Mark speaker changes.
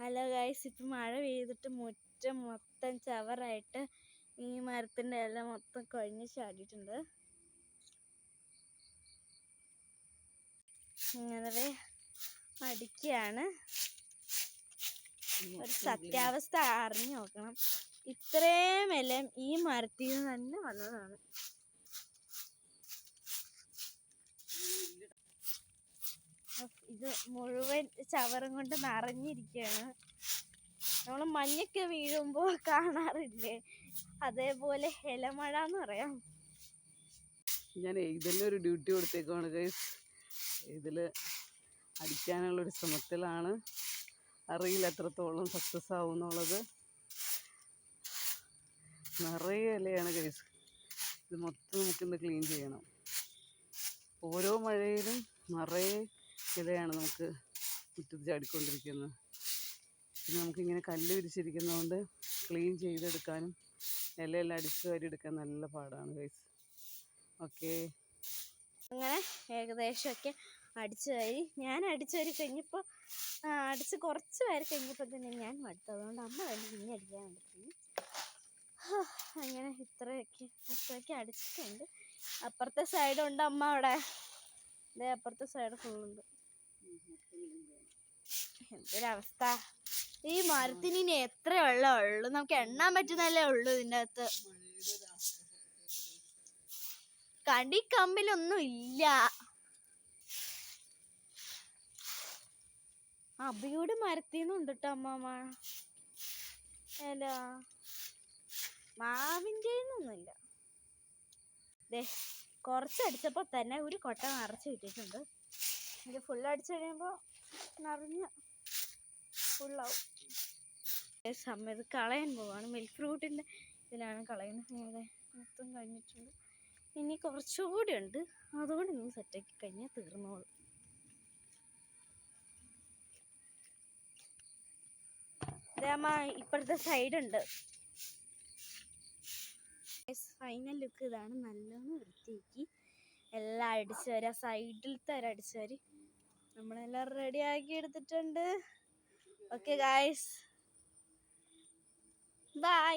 Speaker 1: Hello guys, ഇപ്പം മഴ പെയ്തിട്ട് മുറ്റം മൊത്തം ചവറായിട്ട് ഈ മരത്തിൻ്റെ ഇല മൊത്തം കൊഴിഞ്ഞ് ചാടിയിട്ടുണ്ട്. ഇങ്ങനെ അടിക്കുകയാണ്. ഒരു സത്യാവസ്ഥ അറിഞ്ഞു നോക്കണം. ഇത്രയും ഇല ഈ മരത്തിൽ നിന്ന് തന്നെ വന്നതാണ്. ഇത് മുഴുവൻ ചവറും കൊണ്ട് നിറഞ്ഞിരിക്കുകയാണ്. നമ്മൾ മഞ്ഞൊക്കെ വീഴുമ്പോൾ കാണാറില്ലേ, അതേപോലെ ഇലമഴ എന്ന് പറയാം.
Speaker 2: ഞാൻ ഇതിൻ്റെ ഒരു ഡ്യൂട്ടി കൊടുത്തേക്കാണ് ഗൈസ്. ഇതിൽ അടിക്കാനുള്ളൊരു ശ്രമത്തിലാണ്. അറിയില്ല എത്രത്തോളം സക്സസ് ആവും എന്നുള്ളത്. നിറയെ ഇലയാണ് ഗൈസ്. ഇത് മൊത്തം നമുക്കിന്ന് ക്ലീൻ ചെയ്യണം. ഓരോ മഴയിലും നിറയെ ഇലയാണ് നമുക്ക് മുറ്റത്ത് ചാടിക്കൊണ്ടിരിക്കുന്നത്. പിന്നെ നമുക്കിങ്ങനെ കല്ല് വിരിച്ചിരിക്കുന്നതുകൊണ്ട് ക്ലീൻ ചെയ്തെടുക്കാനും ഇലയെല്ലാം അടിച്ചു വാരി എടുക്കാൻ നല്ല പാടാണ് ഗൈസ്. ഓക്കെ,
Speaker 1: അങ്ങനെ ഏകദേശമൊക്കെ അടിച്ചു വാരി ഞാൻ അടിച്ചു വാരി കഴിഞ്ഞപ്പോൾ അടിച്ച് കുറച്ച് വാരി കഴിഞ്ഞപ്പോൾ തന്നെ ഞാൻ മടുത്തു. അതുകൊണ്ട് അമ്മ തന്നെ പിന്നെ അടിക്കാൻ വേണ്ടി. അങ്ങനെ ഇത്രയൊക്കെ അടിച്ചിട്ടുണ്ട്. അപ്പുറത്തെ സൈഡുണ്ട് അമ്മ അവിടെ. ഇതേ അപ്പുറത്തെ സൈഡ് ഫുള്ളുണ്ട്. എന്തൊരവസ്ഥ! ഈ മരത്തിന് ഇനി എത്ര വെള്ളം ഉള്ളു? നമുക്ക് എണ്ണാൻ പറ്റുന്നല്ലേ ഉള്ളു ഇതിൻ്റെ അകത്ത്. കടി കമ്പിലൊന്നും ഇല്ല. അബിയുടെ മരത്തിൽ നിന്നുണ്ട് കേട്ടോ അമ്മമ്മ. അല്ല, മാവിൻ്റെ ഒന്നുമില്ല. ദേ കുറച്ചടിച്ചപ്പോൾ തന്നെ ഒരു കൊട്ട നിറച്ച് കിട്ടിയിട്ടുണ്ട്. ഇത് ഫുള്ളടിച്ച് കഴിയുമ്പോൾ നിറഞ്ഞ് ഫുള്ളാവും. സമയത്ത് കളയാൻ പോവാണ്. മിൽക്ക് ഫ്രൂട്ടിൻ്റെ ഇതിലാണ് കളയുന്നത്. ഇങ്ങനെ മൊത്തം കഴിഞ്ഞിട്ടുണ്ട്. ഇനി കുറച്ചുകൂടി ഉണ്ട്. അതുകൊണ്ട് ഇന്ന് സെറ്റാക്കി കഴിഞ്ഞാൽ തീർന്നോളും. ഇതേമ്മ ഇപ്പോഴത്തെ സൈഡുണ്ട്. ഫൈനൽ ലുക്ക് ഇതാണ്. നല്ലോണം വൃത്തിയാക്കി എല്ലാം അടിച്ചു വരിക. സൈഡിലത്തെ ഒരു അടിച്ചു വരി നമ്മളെല്ലാം റെഡിയാക്കി എടുത്തിട്ടുണ്ട്. Okay guys, by.